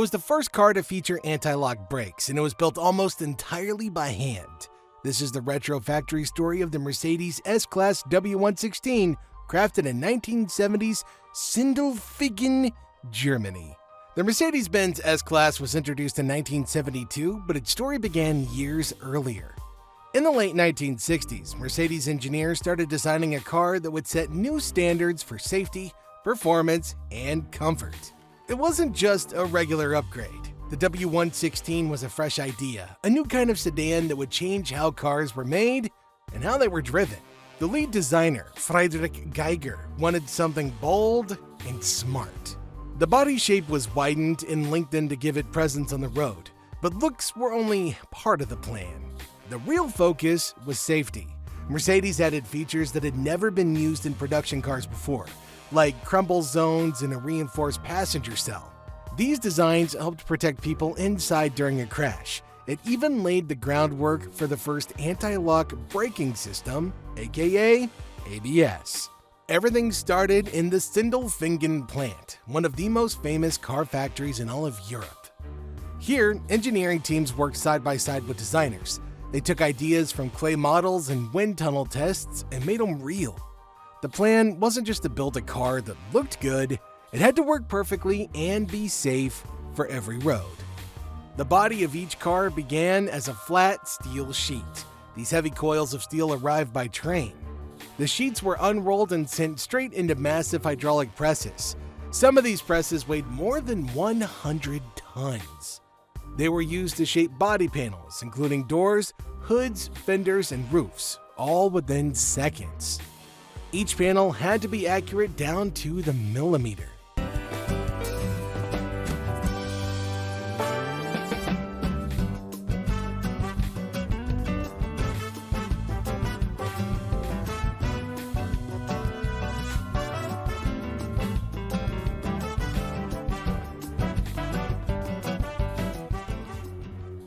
was the first car to feature anti-lock brakes, and it was built almost entirely by hand. This is the retro factory story of the Mercedes S-Class W116, crafted in 1970s Sindelfingen, Germany. The Mercedes-Benz S-Class was introduced in 1972, but its story began years earlier. In the late 1960s, Mercedes engineers started designing a car that would set new standards for safety, performance, and comfort. It wasn't just a regular upgrade. The W116 was a fresh idea, a new kind of sedan that would change how cars were made and how they were driven. The lead designer, Friedrich Geiger, wanted something bold and smart. The body shape was widened and lengthened to give it presence on the road, but looks were only part of the plan. The real focus was safety. Mercedes added features that had never been used in production cars before, like crumble zones and a reinforced passenger cell. These designs helped protect people inside during a crash. It even laid the groundwork for the first anti-lock braking system, aka ABS. Everything started in the Sindelfingen plant, one of the most famous car factories in all of Europe. Here, engineering teams worked side by side with designers. They took ideas from clay models and wind tunnel tests and made them real. The plan wasn't just to build a car that looked good, it had to work perfectly and be safe for every road. The body of each car began as a flat steel sheet. These heavy coils of steel arrived by train. The sheets were unrolled and sent straight into massive hydraulic presses. Some of these presses weighed more than 100 tons. They were used to shape body panels, including doors, hoods, fenders, and roofs, all within seconds. Each panel had to be accurate down to the millimeter.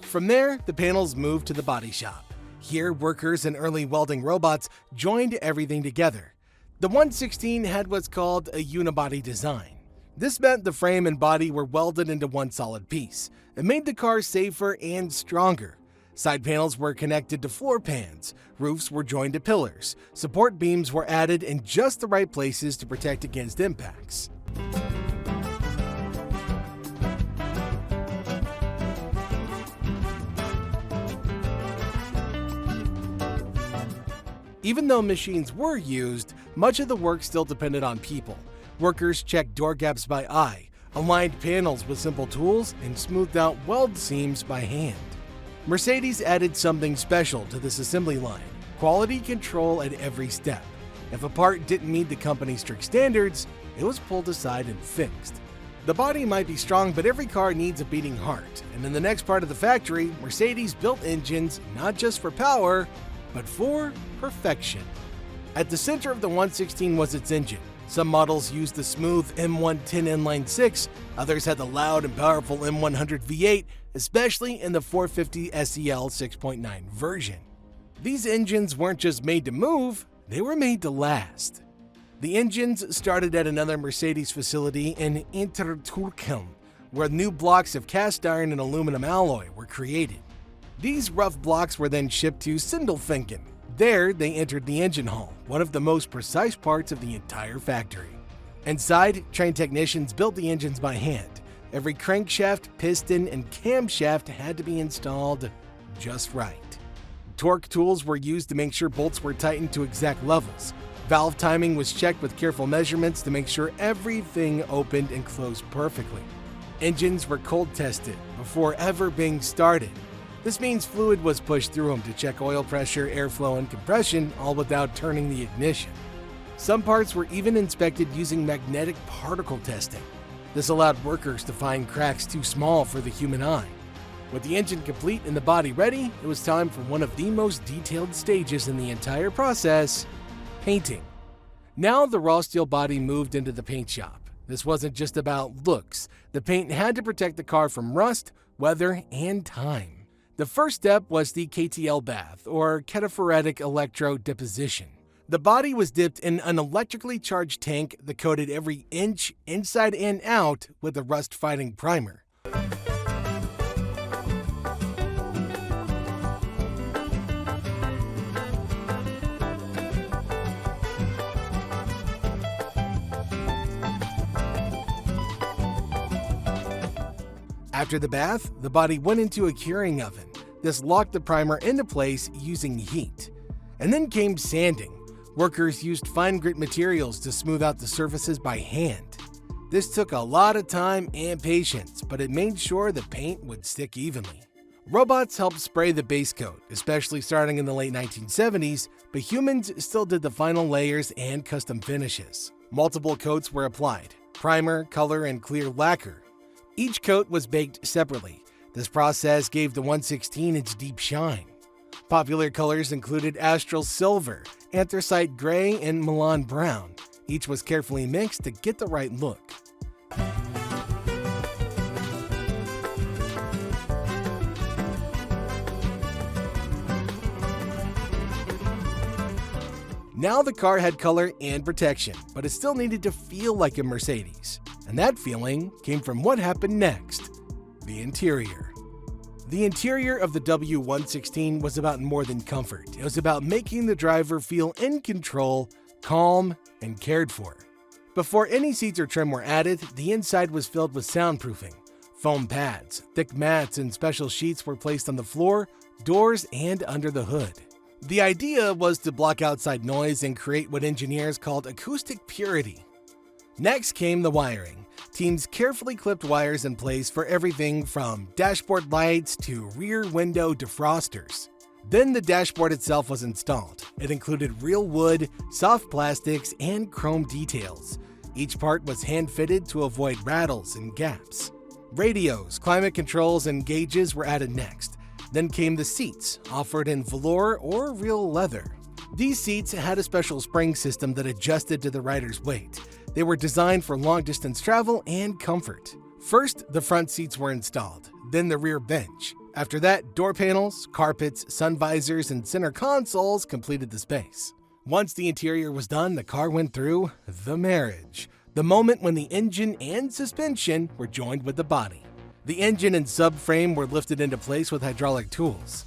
From there, the panels moved to the body shop. Here, workers and early welding robots joined everything together. The 116 had what's called a unibody design. This meant the frame and body were welded into one solid piece. It made the car safer and stronger. Side panels were connected to floor pans. Roofs were joined to pillars. Support beams were added in just the right places to protect against impacts. Even though machines were used, much of the work still depended on people. Workers checked door gaps by eye, aligned panels with simple tools, and smoothed out weld seams by hand. Mercedes added something special to this assembly line: quality control at every step. If a part didn't meet the company's strict standards, it was pulled aside and fixed. The body might be strong, but every car needs a beating heart. And in the next part of the factory, Mercedes built engines not just for power, but for perfection. At the center of the 116 was its engine. Some models used the smooth M110 inline 6, others had the loud and powerful M100 V8, especially in the 450 SEL 6.9 version. These engines weren't just made to move, they were made to last. The engines started at another Mercedes facility in Interturkheim, where new blocks of cast iron and aluminum alloy were created. These rough blocks were then shipped to Sindelfingen. There, they entered the engine hall, one of the most precise parts of the entire factory. Inside, trained technicians built the engines by hand. Every crankshaft, piston, and camshaft had to be installed just right. Torque tools were used to make sure bolts were tightened to exact levels. Valve timing was checked with careful measurements to make sure everything opened and closed perfectly. Engines were cold tested before ever being started. This means fluid was pushed through them to check oil pressure, airflow, and compression, all without turning the ignition. Some parts were even inspected using magnetic particle testing. This allowed workers to find cracks too small for the human eye. With the engine complete and the body ready, it was time for one of the most detailed stages in the entire process: painting. Now the raw steel body moved into the paint shop. This wasn't just about looks. The paint had to protect the car from rust, weather, and time. The first step was the KTL bath, or cataphoretic electro deposition. The body was dipped in an electrically charged tank that coated every inch inside and out with a rust-fighting primer. After the bath, the body went into a curing oven. This locked the primer into place using heat. And then came sanding. Workers used fine grit materials to smooth out the surfaces by hand. This took a lot of time and patience, but it made sure the paint would stick evenly. Robots helped spray the base coat, especially starting in the late 1970s, but humans still did the final layers and custom finishes. Multiple coats were applied: primer, color, and clear lacquer. Each coat was baked separately. This process gave the 116 its deep shine. Popular colors included astral silver, anthracite gray, and Milan brown. Each was carefully mixed to get the right look. Now the car had color and protection, but it still needed to feel like a Mercedes. And that feeling came from what happened next: the interior. The interior of the W116 was about more than comfort. It was about making the driver feel in control, calm, and cared for. Before any seats or trim were added, the inside was filled with soundproofing. Foam pads, thick mats, and special sheets were placed on the floor, doors, and under the hood. The idea was to block outside noise and create what engineers called acoustic purity. Next came the wiring. Teams carefully clipped wires in place for everything from dashboard lights to rear window defrosters. Then the dashboard itself was installed. It included real wood, soft plastics, and chrome details. Each part was hand-fitted to avoid rattles and gaps. Radios, climate controls, and gauges were added next. Then came the seats, offered in velour or real leather. These seats had a special spring system that adjusted to the rider's weight. They were designed for long-distance travel and comfort. First, the front seats were installed, then the rear bench. After that, door panels, carpets, sun visors, and center consoles completed the space. Once the interior was done, the car went through the marriage, the moment when the engine and suspension were joined with the body. The engine and subframe were lifted into place with hydraulic tools.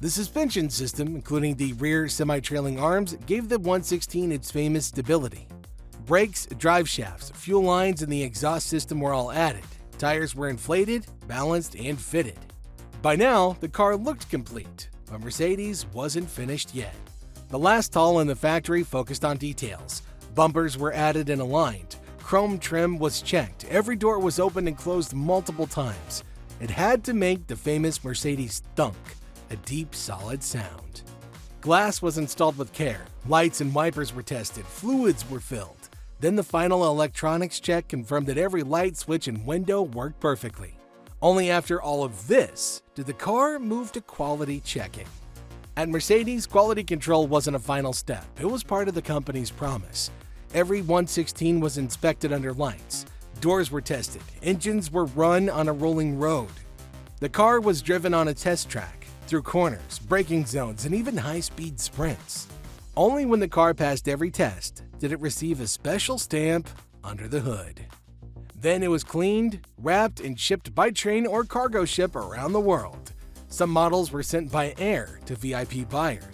The suspension system, including the rear semi-trailing arms, gave the 116 its famous stability. Brakes, drive shafts, fuel lines, and the exhaust system were all added. Tires were inflated, balanced, and fitted. By now, the car looked complete, but Mercedes wasn't finished yet. The last hull in the factory focused on details. Bumpers were added and aligned. Chrome trim was checked. Every door was opened and closed multiple times. It had to make the famous Mercedes thunk, a deep, solid sound. Glass was installed with care. Lights and wipers were tested. Fluids were filled. Then the final electronics check confirmed that every light, switch, and window worked perfectly. Only after all of this did the car move to quality checking. At Mercedes, quality control wasn't a final step. It was part of the company's promise. Every 116 was inspected under lights. Doors were tested. Engines were run on a rolling road. The car was driven on a test track, through corners, braking zones, and even high-speed sprints. Only when the car passed every test did it receive a special stamp under the hood. Then it was cleaned, wrapped, and shipped by train or cargo ship around the world. Some models were sent by air to VIP buyers.